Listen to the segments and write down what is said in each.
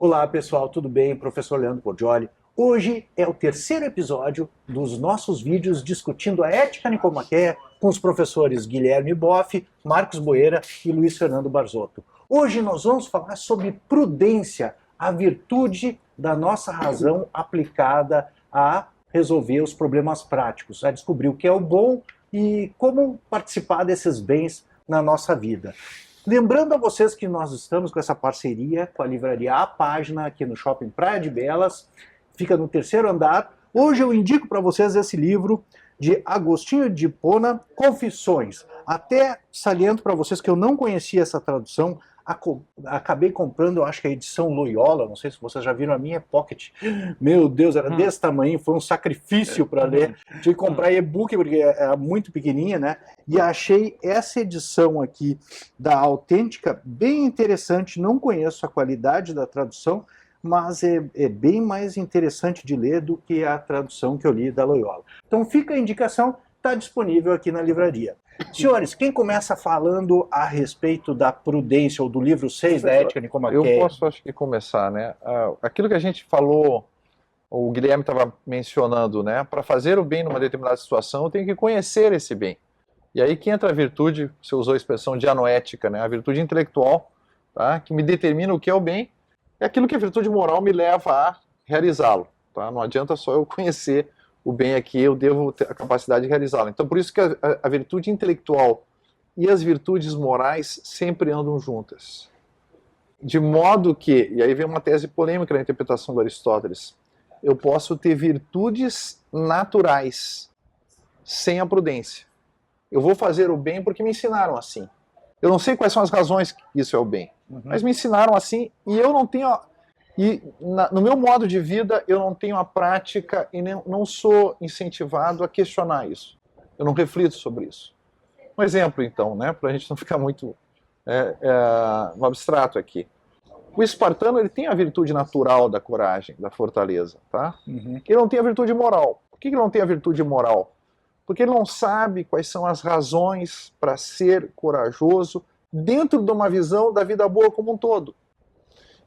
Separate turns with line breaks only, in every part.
Olá pessoal, tudo bem? Professor Leandro Porgioli. Hoje é o terceiro episódio dos nossos vídeos discutindo a ética nicomaqueia com os professores Guilherme Boff, Marcos Boeira e Luiz Fernando Barzotto. Hoje nós vamos falar sobre prudência, a virtude da nossa razão aplicada a resolver os problemas práticos, a descobrir o que é o bom e como participar desses bens na nossa vida. Lembrando a vocês que nós estamos com essa parceria com a livraria A Página, aqui no Shopping Praia de Belas, fica no terceiro andar. Hoje eu indico para vocês esse livro de Agostinho de Hipona, Confissões. Até saliento para vocês que eu não conhecia essa tradução, acabei comprando, eu acho que a edição Loyola, não sei se vocês já viram, a minha Pocket. Meu Deus, era desse tamanho, foi um sacrifício para ler. Tive que comprar e-book porque era muito pequenininha, né? E achei essa edição aqui da Autêntica bem interessante. Não conheço a qualidade da tradução, mas é bem mais interessante de ler do que a tradução que eu li da Loyola. Então fica a indicação, está disponível aqui na livraria. Senhores, quem começa falando a respeito da prudência, ou do livro 6 da Ética Nicomaqueia?
Eu posso, acho que, começar, né? Aquilo que a gente falou, o Guilherme estava mencionando, né? Para fazer o bem numa determinada situação, eu tenho que conhecer esse bem. E aí que entra a virtude, você usou a expressão dianoética, né? A virtude intelectual, tá? Que me determina o que é o bem, é aquilo que a virtude moral me leva a realizá-lo, tá? Não adianta só eu conhecer o bem aqui, eu devo ter a capacidade de realizá-lo. Então, por isso que a virtude intelectual e as virtudes morais sempre andam juntas. De modo que, e aí vem uma tese polêmica na interpretação do Aristóteles, eu posso ter virtudes naturais sem a prudência. Eu vou fazer o bem porque me ensinaram assim. Eu não sei quais são as razões que isso é o bem, mas me ensinaram assim e eu não tenho... no meu modo de vida, eu não tenho a prática e não sou incentivado a questionar isso. Eu não reflito sobre isso. Um exemplo, então, né, para a gente não ficar muito no abstrato aqui. O espartano ele tem a virtude natural da coragem, da fortaleza. Tá? Ele não tem a virtude moral. Por que ele não tem a virtude moral? Porque ele não sabe quais são as razões para ser corajoso dentro de uma visão da vida boa como um todo.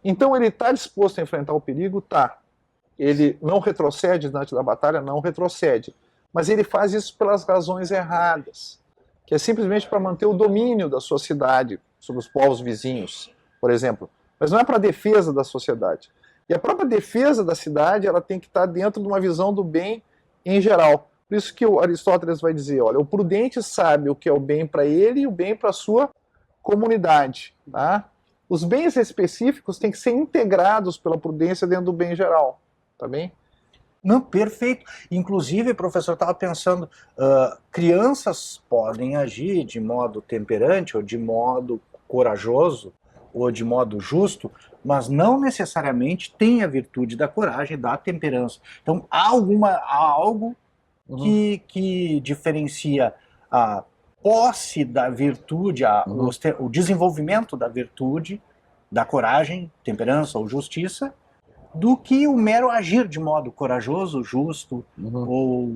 Então ele está disposto a enfrentar o perigo? Tá. Ele não retrocede diante da batalha? Não retrocede. Mas ele faz isso pelas razões erradas, que é simplesmente para manter o domínio da sociedade sobre os povos vizinhos, por exemplo. Mas não é para a defesa da sociedade. E a própria defesa da cidade ela tem que estar dentro de uma visão do bem em geral. Por isso que o Aristóteles vai dizer, olha, o prudente sabe o que é o bem para ele e o bem para a sua comunidade, tá? Os bens específicos têm que ser integrados pela prudência dentro do bem geral, tá bem?
Não, perfeito. Inclusive, professor, eu estava pensando, crianças podem agir de modo temperante, ou de modo corajoso, ou de modo justo, mas não necessariamente tem a virtude da coragem, da temperança. Então, há algo que diferencia a posse da virtude, o desenvolvimento da virtude, da coragem, temperança ou justiça, do que o mero agir de modo corajoso, justo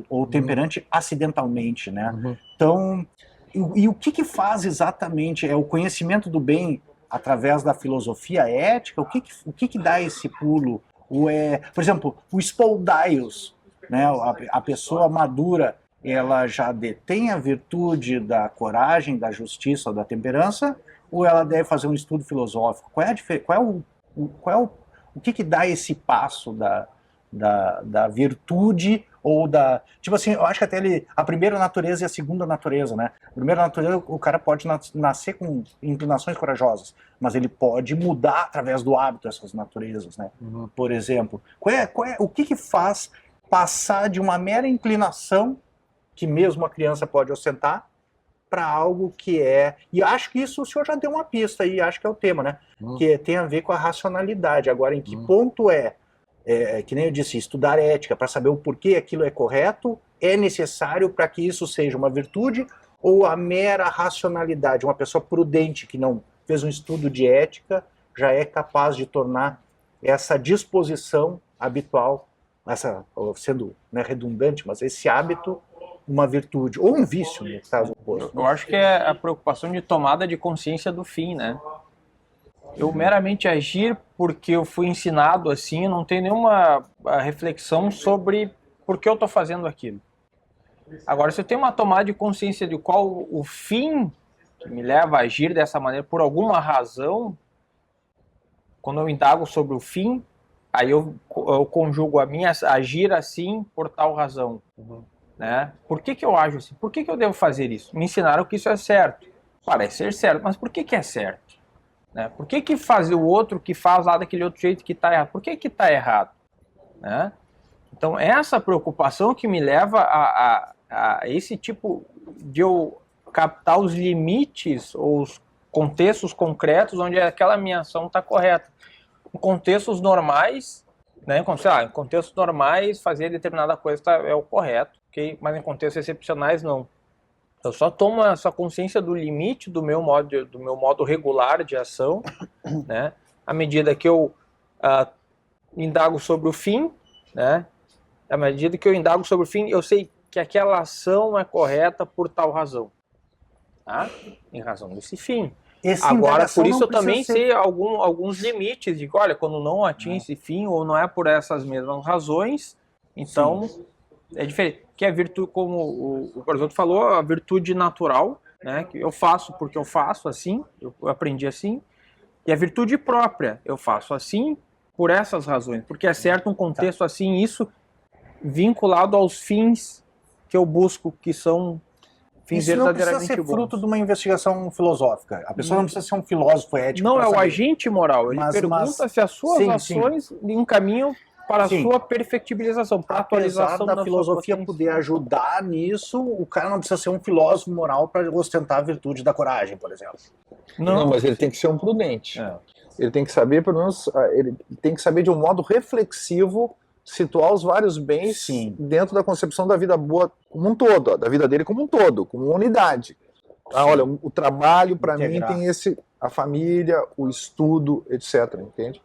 ou temperante acidentalmente, né? Então, e o que faz exatamente é o conhecimento do bem através da filosofia ética? O que dá esse pulo? Por exemplo, o Spoldaios, né? A pessoa madura, ela já detém a virtude da coragem, da justiça ou da temperança, ou ela deve fazer um estudo filosófico? O que dá esse passo da virtude ou da... Tipo assim, eu acho que até a primeira natureza e a segunda natureza, né? A primeira natureza, o cara pode nascer com inclinações corajosas, mas ele pode mudar através do hábito essas naturezas, né? Por exemplo, o que faz passar de uma mera inclinação, que mesmo a criança pode ostentar, para algo que é... E acho que isso o senhor já deu uma pista aí, acho que é o tema, né? Que tem a ver com a racionalidade. Agora, em que ponto que nem eu disse, estudar ética, para saber o porquê aquilo é correto, é necessário para que isso seja uma virtude, ou a mera racionalidade, uma pessoa prudente que não fez um estudo de ética, já é capaz de tornar essa disposição habitual, sendo, né, redundante, mas esse hábito, uma virtude, ou um vício, no caso oposto.
Eu acho que é a preocupação de tomada de consciência do fim, né? eu meramente agir porque eu fui ensinado assim, não tenho nenhuma reflexão sobre por que eu estou fazendo aquilo. Agora, se eu tenho uma tomada de consciência de qual o fim que me leva a agir dessa maneira, por alguma razão, quando eu indago sobre o fim, aí eu conjugo a minha agir assim por tal razão. Né? Por que eu ajo assim? Por que eu devo fazer isso? Me ensinaram que isso é certo. Parece ser certo, mas por que é certo? Né? Por que fazer o outro que faz lá daquele outro jeito que está errado? Por que está errado? Né? Então, essa preocupação que me leva a esse tipo de eu captar os limites ou os contextos concretos onde aquela minha ação está correta. Em contextos normais, né, em contextos normais, fazer determinada coisa é o correto, okay? Mas em contextos excepcionais, não. Eu só tomo essa consciência do limite do meu modo regular de ação, né, à medida que eu indago sobre o fim, né, à medida que eu indago sobre o fim, eu sei que aquela ação é correta por tal razão, tá? Em razão desse fim. Agora, por isso eu também sei alguns limites de que, olha, quando não atinge esse fim ou não é por essas mesmas razões, então é diferente. Que é virtude, como o professor falou, a virtude natural, né? Que eu faço porque eu faço assim, eu aprendi assim, e a virtude própria, eu faço assim por essas razões, porque é certo um contexto assim, isso vinculado aos fins que eu busco, que são fins verdadeiramente bons.
Isso não precisa ser fruto de uma investigação filosófica. A pessoa não precisa ser um filósofo ético.
Não, é o agente moral. Ele pergunta se as suas ações encaminham para a sua perfectibilização, para a atualização
da filosofia poder ajudar nisso, o cara não precisa ser um filósofo moral para ostentar a virtude da coragem, por exemplo.
Não, mas ele tem que ser um prudente. Ele tem que saber, pelo menos, ele tem que saber de um modo reflexivo situar os vários bens dentro da concepção da vida boa como um todo, da vida dele como um todo, como uma unidade. Olha, o trabalho para mim tem a família, o estudo, etc. Entende?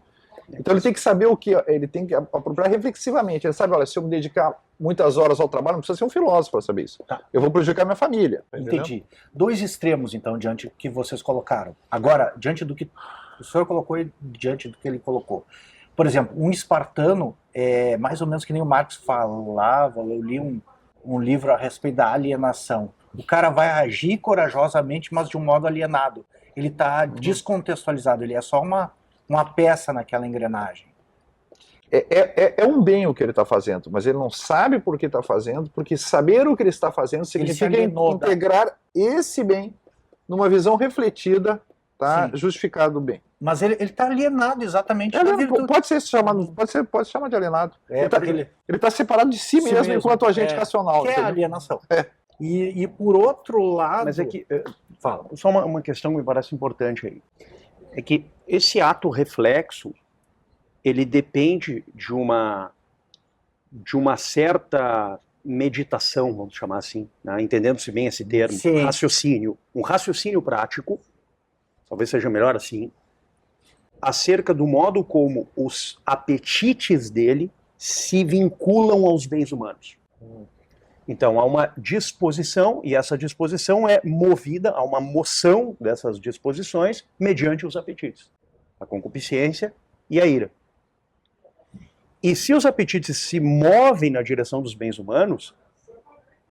Então ele tem que saber o que ele tem que apropriar reflexivamente. Ele sabe, olha, se eu me dedicar muitas horas ao trabalho, não precisa ser um filósofo para saber isso. Eu vou prejudicar minha família.
Entendi. Dois extremos, então, diante do que vocês colocaram. Agora, diante do que o senhor colocou e diante do que ele colocou. Por exemplo, um espartano é mais ou menos que nem o Marx falava, eu li um livro a respeito da alienação. O cara vai agir corajosamente, mas de um modo alienado. Ele está descontextualizado, ele é só uma peça naquela engrenagem.
É um bem o que ele está fazendo, mas ele não sabe por que está fazendo, porque saber o que ele está fazendo significa integrar esse bem numa visão refletida, tá, justificado do bem.
Mas ele está alienado exatamente.
Pode ser chamado, pode ser chamado de alienado. Ele está separado de si mesmo enquanto agente racional.
Que é a alienação. E por outro lado...
Mas é que, só uma questão que me parece importante aí. É que esse ato reflexo, ele depende de uma certa meditação, vamos chamar assim, né? Entendendo-se bem esse termo, raciocínio. Um raciocínio prático, talvez seja melhor assim, acerca do modo como os apetites dele se vinculam aos bens humanos. Então, há uma disposição, e essa disposição é movida a uma moção dessas disposições mediante os apetites. A concupiscência e a ira. E se os apetites se movem na direção dos bens humanos,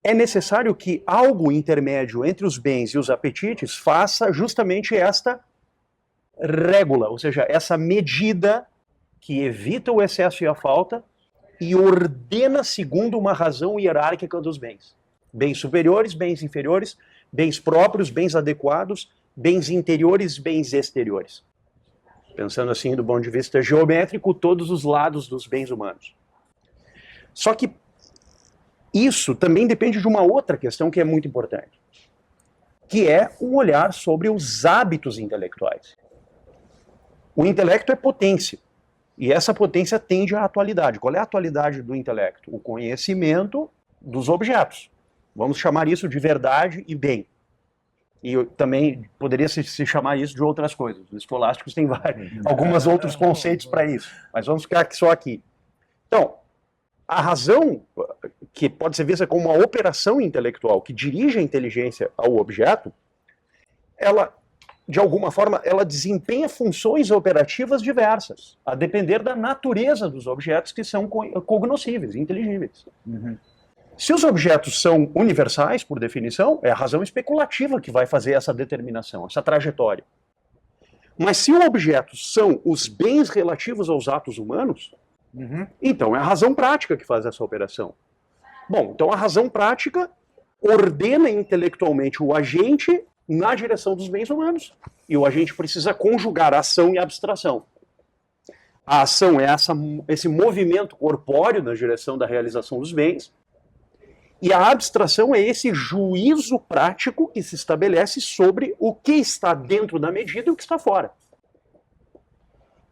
é necessário que algo intermédio entre os bens e os apetites faça justamente esta régula, ou seja, essa medida que evita o excesso e a falta e ordena segundo uma razão hierárquica dos bens. Bens superiores, bens inferiores, bens próprios, bens adequados, bens interiores, bens exteriores. Pensando assim do ponto de vista geométrico, todos os lados dos bens humanos. Só que isso também depende de uma outra questão que é muito importante, que é um olhar sobre os hábitos intelectuais. O intelecto é potência, e essa potência tende à atualidade. Qual é a atualidade do intelecto? O conhecimento dos objetos. Vamos chamar isso de verdade e bem. E também poderia se chamar isso de outras coisas. Os escolásticos têm alguns outros conceitos para isso, mas vamos ficar só aqui. Então, a razão, que pode ser vista como uma operação intelectual que dirige a inteligência ao objeto, ela de alguma forma, ela desempenha funções operativas diversas, a depender da natureza dos objetos que são cognoscíveis, inteligíveis. Se os objetos são universais, por definição, é a razão especulativa que vai fazer essa determinação, essa trajetória. Mas se os objetos são os bens relativos aos atos humanos, então é a razão prática que faz essa operação. Bom, então a razão prática ordena intelectualmente o agente na direção dos bens humanos. E o agente precisa conjugar ação e abstração. A ação é esse movimento corpóreo na direção da realização dos bens. E a abstração é esse juízo prático que se estabelece sobre o que está dentro da medida e o que está fora.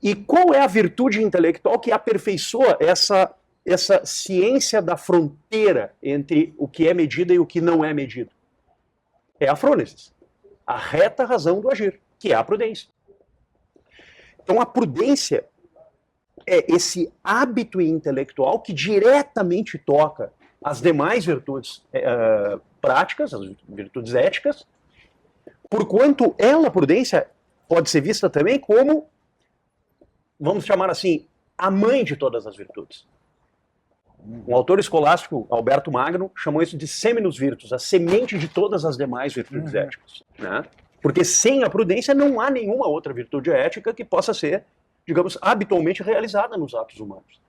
E qual é a virtude intelectual que aperfeiçoa essa ciência da fronteira entre o que é medida e o que não é medido? É a frônesis, a reta razão do agir, que é a prudência. Então a prudência é esse hábito intelectual que diretamente toca as demais virtudes práticas, as virtudes éticas, porquanto ela, a prudência, pode ser vista também como, vamos chamar assim, a mãe de todas as virtudes. Um autor escolástico, Alberto Magno, chamou isso de seminus virtus, a semente de todas as demais virtudes éticas. Né? Porque sem a prudência não há nenhuma outra virtude ética que possa ser, digamos, habitualmente realizada nos atos humanos.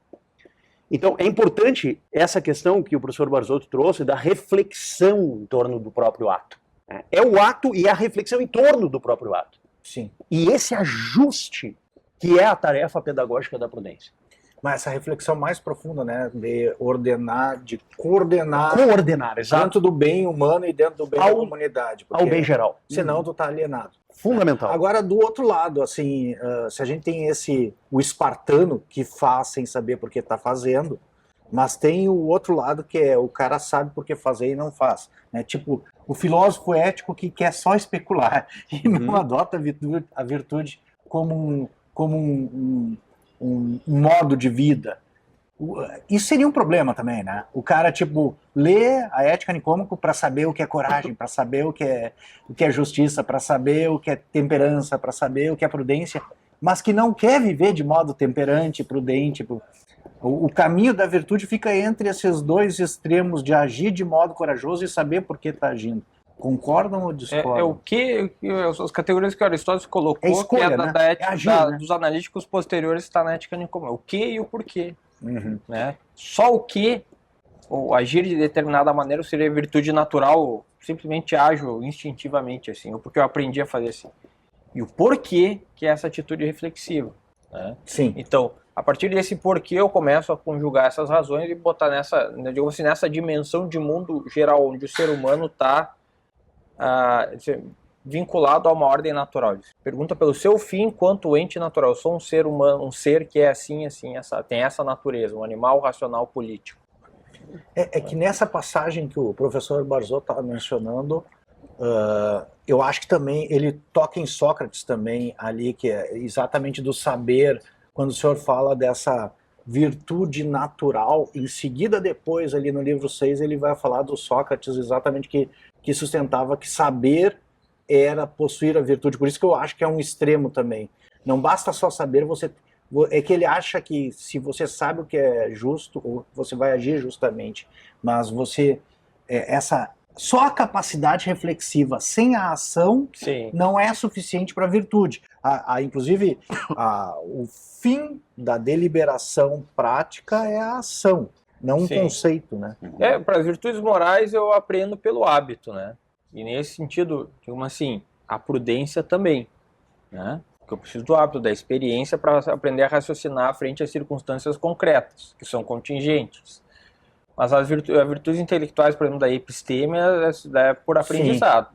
Então, é importante essa questão que o professor Barzotto trouxe da reflexão em torno do próprio ato. Né? É o ato e a reflexão em torno do próprio ato.
Sim.
E esse ajuste que é a tarefa pedagógica da prudência.
Mas essa reflexão mais profunda, né, de ordenar, de coordenar
exato.
dentro do bem humano e dentro do bem da comunidade.
Ao bem geral.
Senão tu tá alienado.
Fundamental.
Agora, do outro lado, assim, se a gente tem o espartano que faz sem saber por que está fazendo, mas tem o outro lado que é o cara sabe por que fazer e não faz. Né? Tipo, o filósofo ético que quer só especular e não adota a virtude como um modo de vida. Isso seria um problema também, né? O cara, tipo, lê a Ética Nicômaco para saber o que é coragem, para saber o que é justiça, para saber o que é temperança, para saber o que é prudência, mas que não quer viver de modo temperante, prudente. O caminho da virtude fica entre esses dois extremos de agir de modo corajoso e saber por que está agindo. Concordam ou discordam?
É o que as categorias que Aristóteles colocou,
é escolha,
que é
né?
da ética,
agir, né?
dos analíticos posteriores, está na Ética Nicômaca. O que e o porquê. Né? Só o que, ou agir de determinada maneira, seria virtude natural, simplesmente ajo instintivamente, assim, ou porque eu aprendi a fazer assim. E o porquê, que é essa atitude reflexiva. Né?
Sim.
Então, a partir desse porquê, eu começo a conjugar essas razões e botar nessa dimensão de mundo geral, onde o ser humano está vinculado a uma ordem natural. Pergunta pelo seu fim quanto ente natural. Eu sou um ser humano, um ser que é assim, tem essa natureza, um animal racional político.
É que nessa passagem que o professor Barzotto estava mencionando, eu acho que também ele toca em Sócrates também ali, que é exatamente do saber, quando o senhor fala dessa virtude natural, em seguida depois ali no livro 6 ele vai falar do Sócrates exatamente que sustentava que saber era possuir a virtude. Por isso que eu acho que é um extremo também. Não basta só saber, é que ele acha que se você sabe o que é justo, você vai agir justamente. Mas só a capacidade reflexiva sem a ação
Sim.
não é suficiente para a virtude. Inclusive, o fim da deliberação prática é a ação, não um conceito, né?
Para as virtudes morais eu aprendo pelo hábito, né? E nesse sentido, digamos assim, a prudência também, né? Porque eu preciso do hábito, da experiência para aprender a raciocinar frente às circunstâncias concretas, que são contingentes. Mas as virtudes intelectuais, por exemplo, da episteme, é por aprendizado.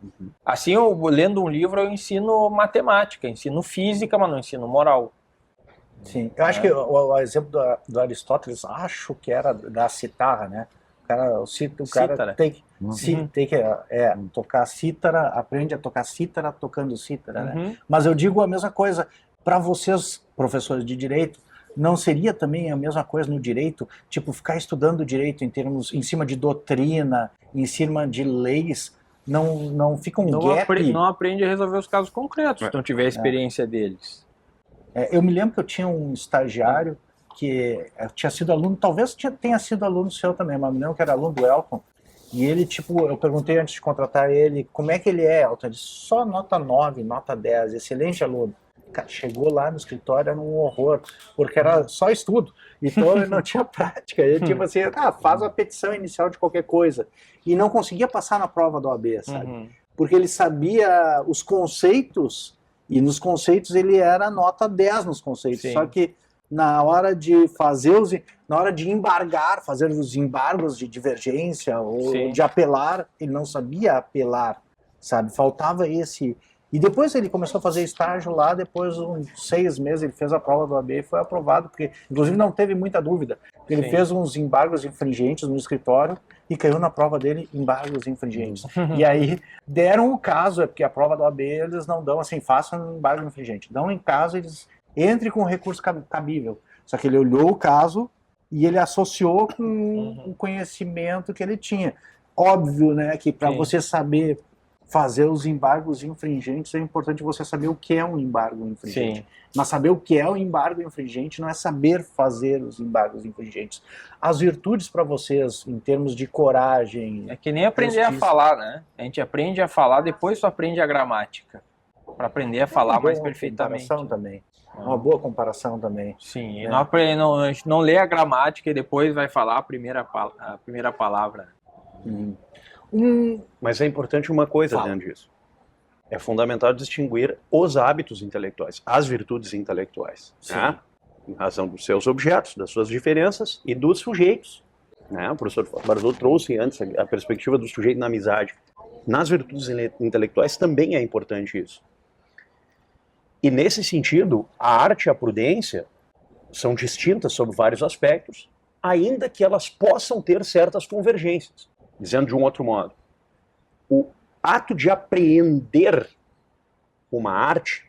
Assim, eu lendo um livro, eu ensino matemática, ensino física, mas não ensino moral.
Sim, eu acho que o exemplo do Aristóteles, acho que era da citarra, né? O cara tem que tocar cítara, aprende a tocar cítara tocando cítara, né? Mas eu digo a mesma coisa para vocês, professores de direito, não seria também a mesma coisa no direito, tipo, ficar estudando direito em cima de doutrina, em cima de leis, Não fica um
Não,
gap?
não aprende a resolver os casos concretos, se não tiver a experiência deles.
Eu me lembro que eu tinha um estagiário que tinha sido aluno, talvez tenha sido aluno seu também, mas me lembro que era aluno do Elton. E ele, tipo, eu perguntei antes de contratar ele, como é que ele é, Elton? Ele disse, só nota 9, nota 10, excelente aluno. Cara, chegou lá no escritório, era um horror, porque era só estudo, então ele não tinha prática. Ele, tipo assim, faz a petição inicial de qualquer coisa. E não conseguia passar na prova da OAB, sabe? Porque ele sabia os conceitos, e nos conceitos ele era nota 10 nos conceitos. Sim. Só que na hora de fazer na hora de embargar, fazer os embargos de divergência ou Sim. de apelar, ele não sabia apelar, sabe? Faltava esse. E depois ele começou a fazer estágio lá, depois de uns 6 meses ele fez a prova do OAB e foi aprovado, porque inclusive não teve muita dúvida. Ele Sim. fez uns embargos infringentes no escritório e caiu na prova dele embargos infringentes. E aí deram o caso, porque a prova do OAB eles não dão assim, façam um embargo infringente. Dão em caso, eles entrem com recurso cabível. Só que ele olhou o caso e ele associou com o conhecimento que ele tinha. Óbvio, né, que para você saber fazer os embargos infringentes é importante você saber o que é um embargo infringente. Sim. Mas saber o que é um embargo infringente não é saber fazer os embargos infringentes. As virtudes para vocês, em termos de coragem...
É que nem aprender a falar, né? A gente aprende a falar, depois tu aprende a gramática. Para aprender a falar mais perfeitamente.
Também. Uma boa comparação também.
Sim, né? não lê a gramática e depois vai falar a primeira palavra.
Mas é importante uma coisa dentro disso. É fundamental distinguir os hábitos intelectuais, as virtudes intelectuais, né? Em razão dos seus objetos, das suas diferenças e dos sujeitos. Né? O professor Bardot trouxe antes a perspectiva do sujeito na amizade. Nas virtudes intelectuais também é importante isso. E nesse sentido, a arte e a prudência são distintas sob vários aspectos, ainda que elas possam ter certas convergências. Dizendo de um outro modo, o ato de apreender uma arte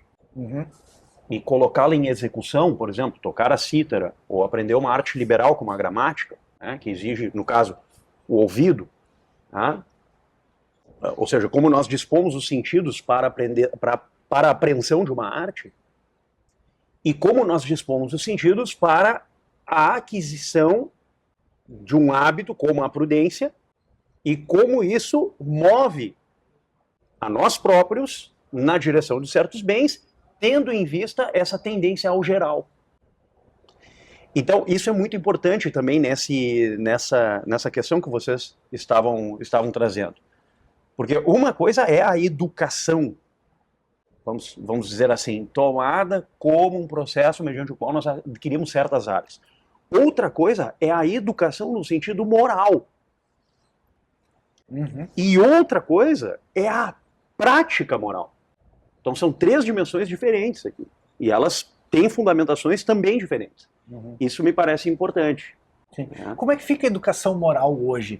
e colocá-la em execução, por exemplo, tocar a cítara, ou aprender uma arte liberal como a gramática, né, que exige, no caso, o ouvido, tá? Ou seja, como nós dispomos os sentidos para a apreensão de uma arte, e como nós dispomos os sentidos para a aquisição de um hábito como a prudência, e como isso move a nós próprios na direção de certos bens, tendo em vista essa tendência ao geral. Então, isso é muito importante também nessa questão que vocês estavam trazendo. Porque uma coisa é a educação, vamos dizer assim, tomada como um processo mediante o qual nós adquirimos certas áreas. Outra coisa é a educação no sentido moral. E outra coisa é a prática moral. Então são 3 dimensões diferentes aqui. E elas têm fundamentações também diferentes. Isso me parece importante.
Sim. Como é que fica a educação moral hoje?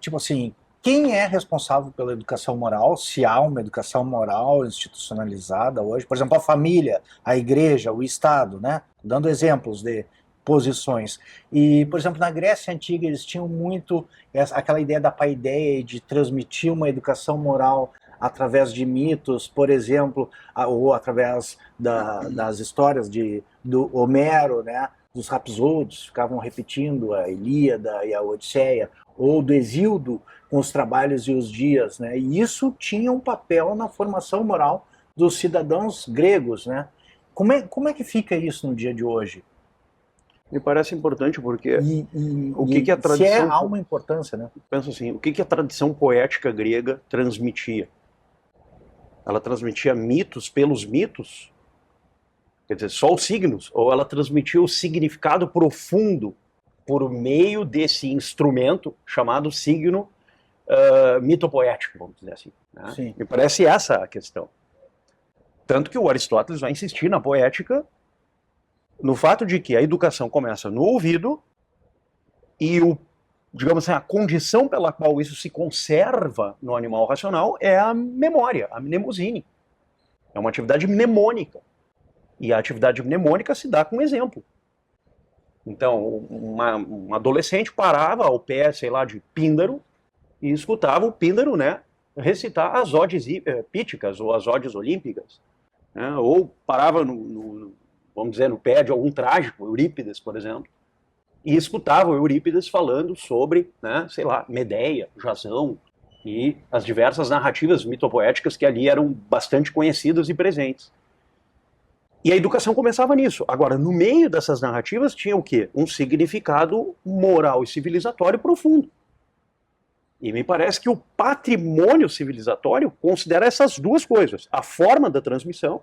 Tipo assim, quem é responsável pela educação moral? Se há uma educação moral institucionalizada hoje? Por exemplo, a família, a igreja, o Estado, né? Dando exemplos de posições. E, por exemplo, na Grécia Antiga eles tinham muito aquela ideia da paideia de transmitir uma educação moral através de mitos, por exemplo, ou através das histórias do Homero, né? Dos Rapsódios, ficavam repetindo a Ilíada e a Odisseia, ou do Hesíodo com os trabalhos e os dias, né? E isso tinha um papel na formação moral dos cidadãos gregos, né? Como é que fica isso no dia de hoje?
Me parece importante porque o que a tradição...
há uma importância, né?
Penso assim, o que a tradição poética grega transmitia? Ela transmitia mitos pelos mitos? Quer dizer, só os signos? Ou ela transmitia o significado profundo por meio desse instrumento chamado signo mitopoético, vamos dizer assim. Né?
Sim.
Me parece essa a questão. Tanto que o Aristóteles vai insistir na poética no fato de que a educação começa no ouvido e digamos assim, a condição pela qual isso se conserva no animal racional é a memória, a mnemosine. É uma atividade mnemônica. E a atividade mnemônica se dá com exemplo. Então, um adolescente parava ao pé, sei lá, de Píndaro e escutava o Píndaro, né, recitar as odes píticas ou as odes olímpicas, né? Ou parava vamos dizer, no pé de algum trágico, Eurípides, por exemplo, e escutava o Eurípides falando sobre, né, sei lá, Medeia, Jasão e as diversas narrativas mitopoéticas que ali eram bastante conhecidas e presentes. E a educação começava nisso. Agora, no meio dessas narrativas tinha o quê? Um significado moral e civilizatório profundo. E me parece que o patrimônio civilizatório considera essas duas coisas. A forma da transmissão,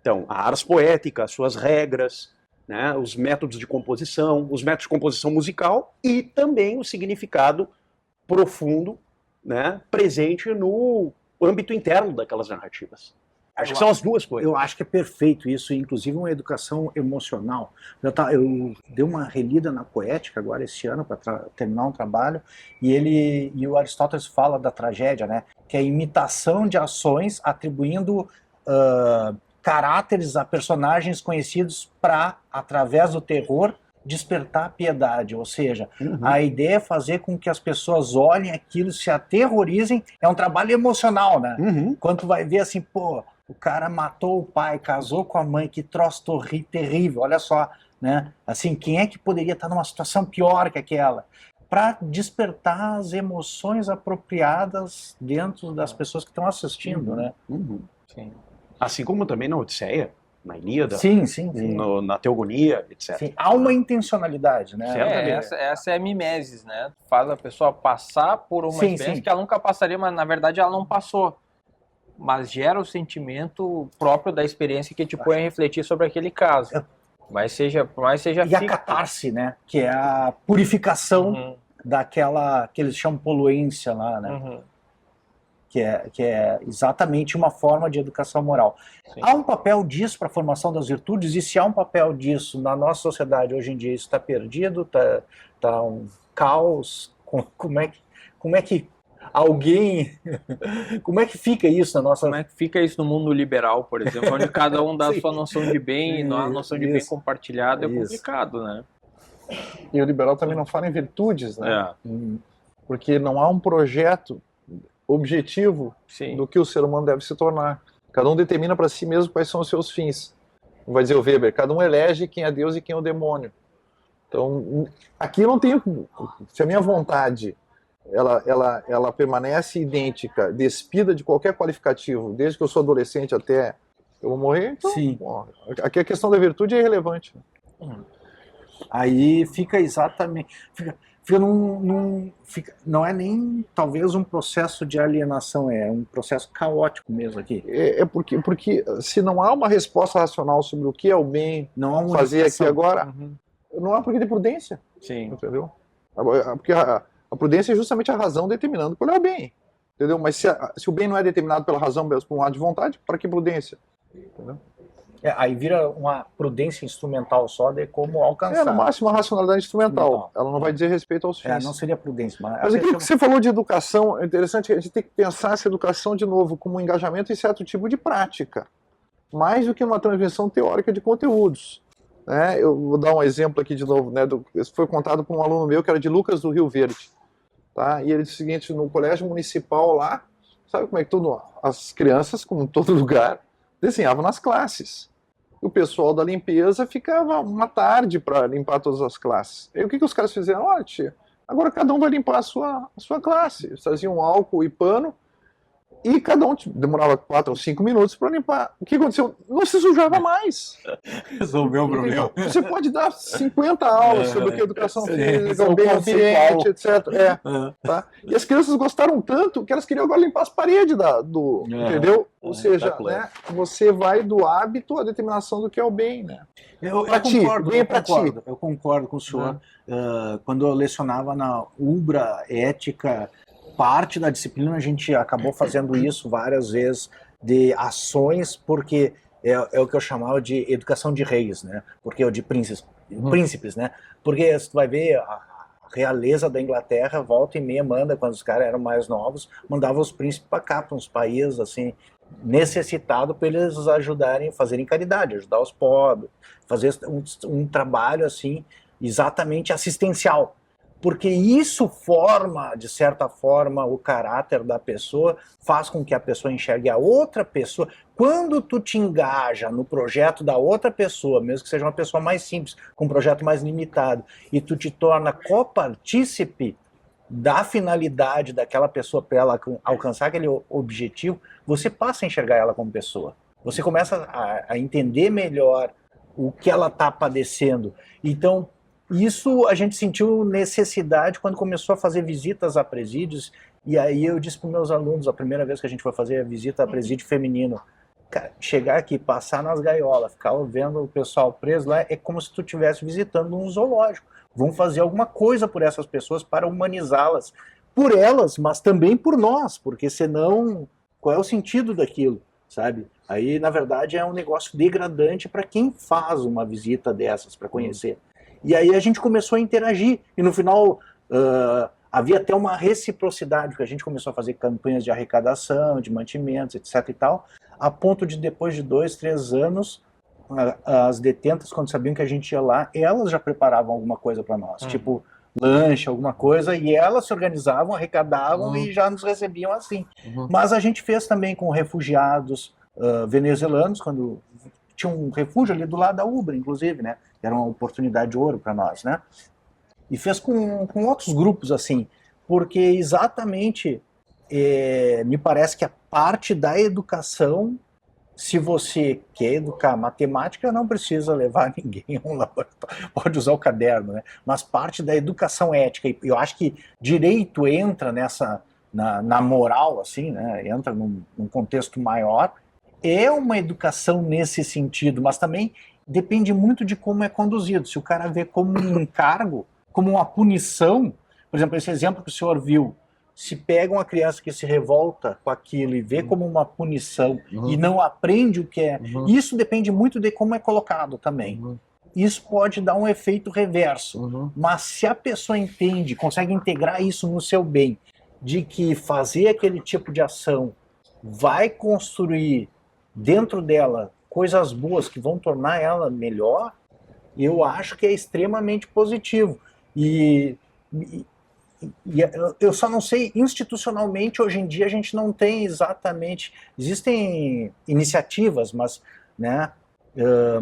então, a ars poética, as suas regras, né, os métodos de composição musical e também o significado profundo, né, presente no âmbito interno daquelas narrativas. Acho que são as duas coisas.
Eu acho que é perfeito isso, inclusive uma educação emocional. Eu dei uma relida na Poética agora esse ano para terminar um trabalho, e o Aristóteles fala da tragédia, né? Que é a imitação de ações atribuindo caráteres a personagens conhecidos para, através do terror, despertar piedade. Ou seja, a ideia é fazer com que as pessoas olhem aquilo, se aterrorizem. É um trabalho emocional, né? Quando tu vai ver assim, pô, o cara matou o pai, casou com a mãe, que troço terrível, olha só, né? Assim, quem é que poderia estar numa situação pior que aquela? Para despertar as emoções apropriadas dentro das pessoas que estão assistindo, né?
Sim.
Assim como também na Odisseia, na Ilíada,
Sim.
na Teogonia, etc.
Sim, há uma intencionalidade, né?
Essa é a mimesis, né? Faz a pessoa passar por uma experiência que ela nunca passaria, mas na verdade ela não passou. Mas gera o sentimento próprio da experiência que te põe a refletir sobre aquele caso. Mas seja
e a catarse, né? Que é a purificação daquela que eles chamam poluência lá, né? Que é exatamente uma forma de educação moral.
Sim.
Há um papel disso para a formação das virtudes, e se há um papel disso na nossa sociedade hoje em dia, isso está perdido, está um caos. Como é que alguém... Como é que fica isso na nossa...
Como é que fica isso no mundo liberal, por exemplo, onde cada um dá a sua noção de bem, e a noção de bem compartilhado é complicado, né?
E o liberal também não fala em virtudes, né? Porque não há um projeto objetivo do que o ser humano deve se tornar. Cada um determina para si mesmo quais são os seus fins. Vai dizer o Weber, cada um elege quem é Deus e quem é o demônio. Então, aqui eu não tenho... Se a minha vontade ela permanece idêntica, despida de qualquer qualificativo, desde que eu sou adolescente até eu vou morrer, então, bom, aqui a questão da virtude é irrelevante.
Aí fica exatamente... não é nem talvez um processo de alienação, é um processo caótico mesmo aqui.
Porque se não há uma resposta racional sobre o que é o bem, não há uma fazer aqui agora, não há porquê de prudência.
Sim.
Entendeu? Porque a prudência é justamente a razão determinando qual é o bem. Entendeu? Mas se o bem não é determinado pela razão, por um ato de vontade, para que prudência? Entendeu?
Aí vira uma prudência instrumental só de como alcançar.
No máximo, uma racionalidade instrumental. Ela não vai dizer respeito aos fins.
Não seria prudência.
Mas aquilo que você falou de educação, é interessante, a gente tem que pensar essa educação de novo como um engajamento em certo tipo de prática, mais do que uma transmissão teórica de conteúdos. Eu vou dar um exemplo aqui de novo, isso foi contado por um aluno meu que era de Lucas do Rio Verde. Tá? E ele disse o seguinte, no colégio municipal lá, sabe como é que as crianças, como em todo lugar, desenhavam nas classes. O pessoal da limpeza ficava uma tarde para limpar todas as classes. E o que os caras fizeram? Olha, tia, agora cada um vai limpar a sua classe. Eles traziam álcool e pano e cada um demorava 4 ou 5 minutos para limpar. O que aconteceu? Não se sujava mais.
Resolveu o problema.
Você pode dar 50 aulas sobre o que é educação física, o meio ambiente, etc. Tá? E as crianças gostaram tanto que elas queriam agora limpar as paredes entendeu? Ou seja,
claro.
Você vai do hábito à determinação do que é o bem. Né?
Eu concordo com o senhor. Quando eu lecionava na Ubra Ética, parte da disciplina a gente acabou fazendo isso várias vezes, de ações, porque é o que eu chamava de educação de reis, né? Porque de príncipes, né? Porque você vai ver a realeza da Inglaterra volta e meia manda, quando os caras eram mais novos, mandava os príncipes para cá, para uns países assim necessitados, para eles ajudarem a fazerem caridade, ajudar os pobres, fazer um trabalho assim exatamente assistencial. porque isso forma, de certa forma, o caráter da pessoa, faz com que a pessoa enxergue a outra pessoa. Quando tu te engaja no projeto da outra pessoa, mesmo que seja uma pessoa mais simples, com um projeto mais limitado, e tu te torna copartícipe da finalidade daquela pessoa para ela alcançar aquele objetivo, você passa a enxergar ela como pessoa. Você começa a entender melhor o que ela está padecendo. Então, isso a gente sentiu necessidade quando começou a fazer visitas a presídios, e aí eu disse para os meus alunos, a primeira vez que a gente foi fazer a visita a presídio feminino, cara, chegar aqui, passar nas gaiolas, ficar vendo o pessoal preso lá, é como se tu estivesse visitando um zoológico. Vamos fazer alguma coisa por essas pessoas para humanizá-las. Por elas, mas também por nós, porque senão, qual é o sentido daquilo, sabe? Aí, na verdade, é um negócio degradante para quem faz uma visita dessas, para conhecer. E aí a gente começou a interagir, e no final havia até uma reciprocidade, porque a gente começou a fazer campanhas de arrecadação, de mantimentos, etc e tal, a ponto de depois de 2, 3 anos, as detentas, quando sabiam que a gente ia lá, elas já preparavam alguma coisa para nós, tipo lanche, alguma coisa, e elas se organizavam, arrecadavam e já nos recebiam assim. Mas a gente fez também com refugiados venezuelanos, quando tinha um refúgio ali do lado da Ubra, inclusive, né? Era uma oportunidade de ouro para nós, né? E fez com outros grupos, assim, porque exatamente me parece que a parte da educação, se você quer educar matemática, não precisa levar ninguém a um laboratório, pode usar o caderno, né? Mas parte da educação ética, e eu acho que direito entra nessa, na moral, assim, né? Entra num contexto maior, é uma educação nesse sentido, mas também depende muito de como é conduzido. Se o cara vê como um encargo, como uma punição, por exemplo, esse exemplo que o senhor viu, se pega uma criança que se revolta com aquilo e vê como uma punição e não aprende o que é, isso depende muito de como é colocado também. Isso pode dar um efeito reverso, mas se a pessoa entende, consegue integrar isso no seu bem, de que fazer aquele tipo de ação vai construir dentro dela coisas boas que vão tornar ela melhor, eu acho que é extremamente positivo. E eu só não sei, institucionalmente, hoje em dia a gente não tem exatamente, existem iniciativas, mas, né,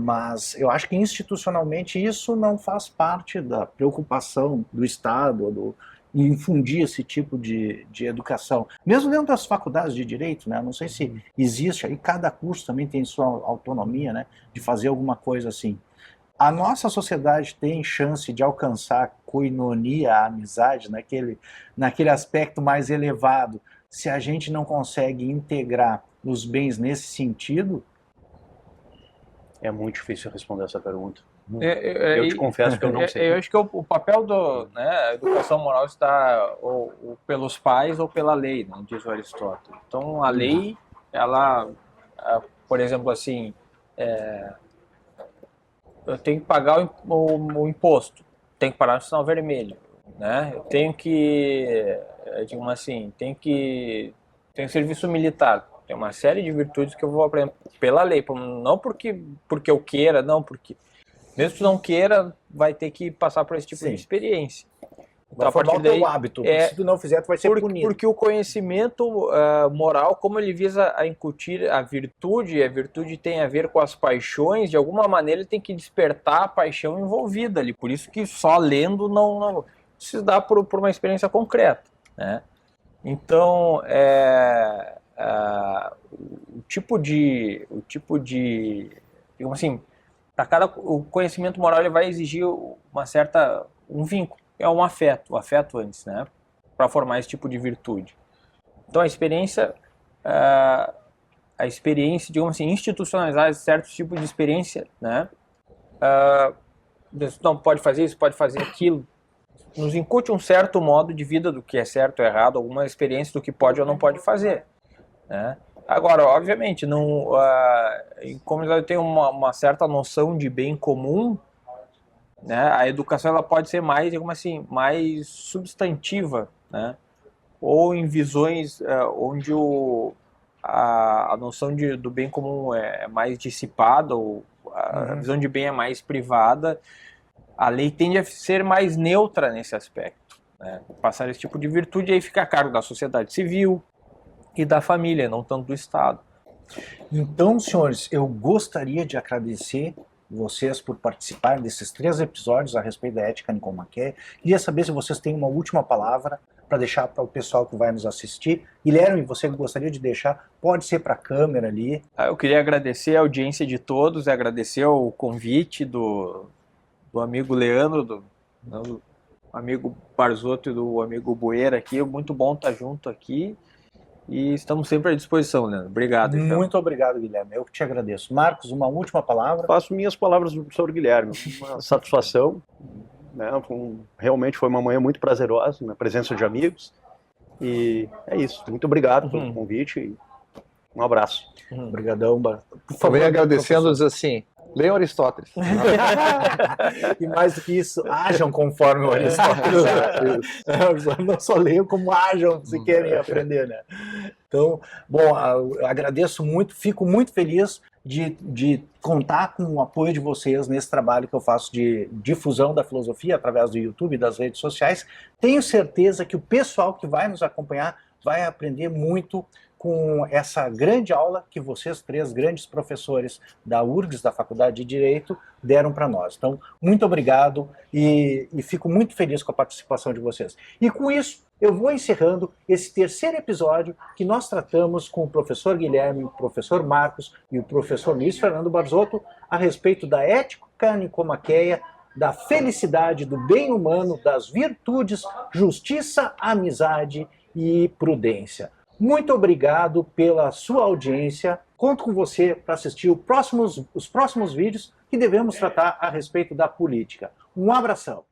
mas eu acho que institucionalmente isso não faz parte da preocupação do Estado, infundir esse tipo de educação. Mesmo dentro das faculdades de Direito, né, não sei se existe, aí cada curso também tem sua autonomia, né, de fazer alguma coisa assim. A nossa sociedade tem chance de alcançar a koinonia, a amizade, naquele aspecto mais elevado, se a gente não consegue integrar os bens nesse sentido?
É muito difícil responder essa pergunta. Eu te confesso que eu não sei.
Eu acho que o papel da educação moral está pelos pais ou pela lei, né, diz o Aristóteles. Então, a lei, ela, por exemplo, assim, eu tenho que pagar o imposto, tenho que parar no sinal vermelho, né? Eu tenho que, digamos assim, tenho serviço militar. Tem uma série de virtudes que eu vou aprender pela lei, não porque eu queira, não porque... Mesmo que tu não queira, vai ter que passar por esse tipo de experiência.
Então, vai formar o teu hábito, se tu não fizer, tu vai ser punido.
Porque o conhecimento moral, como ele visa a incutir a virtude, e a virtude tem a ver com as paixões, de alguma maneira ele tem que despertar a paixão envolvida ali. Por isso que só lendo não se dá por uma experiência concreta, né? Então, o tipo de, digamos assim, o conhecimento moral ele vai exigir um vínculo, é um afeto, o afeto antes, né, para formar esse tipo de virtude. Então a experiência, digamos assim, institucionalizar certo tipo de experiência, né, não pode fazer isso, pode fazer aquilo, nos incute um certo modo de vida do que é certo ou errado, alguma experiência do que pode ou não pode fazer, né. Agora, obviamente, como eu tenho uma certa noção de bem comum, né, a educação ela pode ser mais, digamos assim, mais substantiva, né, ou em visões onde a noção do bem comum é mais dissipada, ou a visão de bem é mais privada. A lei tende a ser mais neutra nesse aspecto, Passar esse tipo de virtude aí fica a cargo da sociedade civil e da família, não tanto do Estado.
Então, senhores, eu gostaria de agradecer vocês por participar desses 3 episódios a respeito da ética nicomaquia. Queria saber se vocês têm uma última palavra para deixar para o pessoal que vai nos assistir. Guilherme, você gostaria de deixar? Pode ser para a câmera ali.
Eu queria agradecer a audiência de todos, agradecer o convite do amigo Leandro, do amigo Barzotto e do amigo Boeira aqui. Muito bom estar junto aqui. E estamos sempre à disposição, Leandro. Obrigado. Então.
Muito obrigado, Guilherme. Eu que te agradeço. Marcos, uma última palavra?
Faço minhas palavras do professor Guilherme. Uma satisfação. Né? Realmente foi uma manhã muito prazerosa, na presença de amigos. E é isso. Muito obrigado pelo convite. E um abraço.
Obrigadão. Por favor,
também agradecendo, diz assim, leiam Aristóteles.
E mais do que isso, ajam conforme o Aristóteles. Não só leiam, como ajam, se querem aprender, né? Então, bom, eu agradeço muito, fico muito feliz de contar com o apoio de vocês nesse trabalho que eu faço de difusão da filosofia através do YouTube e das redes sociais. Tenho certeza que o pessoal que vai nos acompanhar vai aprender muito com essa grande aula que vocês 3 grandes professores da URGS, da Faculdade de Direito, deram para nós. Então, muito obrigado e fico muito feliz com a participação de vocês. E com isso, eu vou encerrando esse 3º episódio que nós tratamos com o professor Guilherme, o professor Marcos e o professor Luiz Fernando Barzotto a respeito da ética nicomaqueia, da felicidade, do bem humano, das virtudes, justiça, amizade e prudência. Muito obrigado pela sua audiência. Conto com você para assistir os próximos vídeos que devemos tratar a respeito da política. Um abração.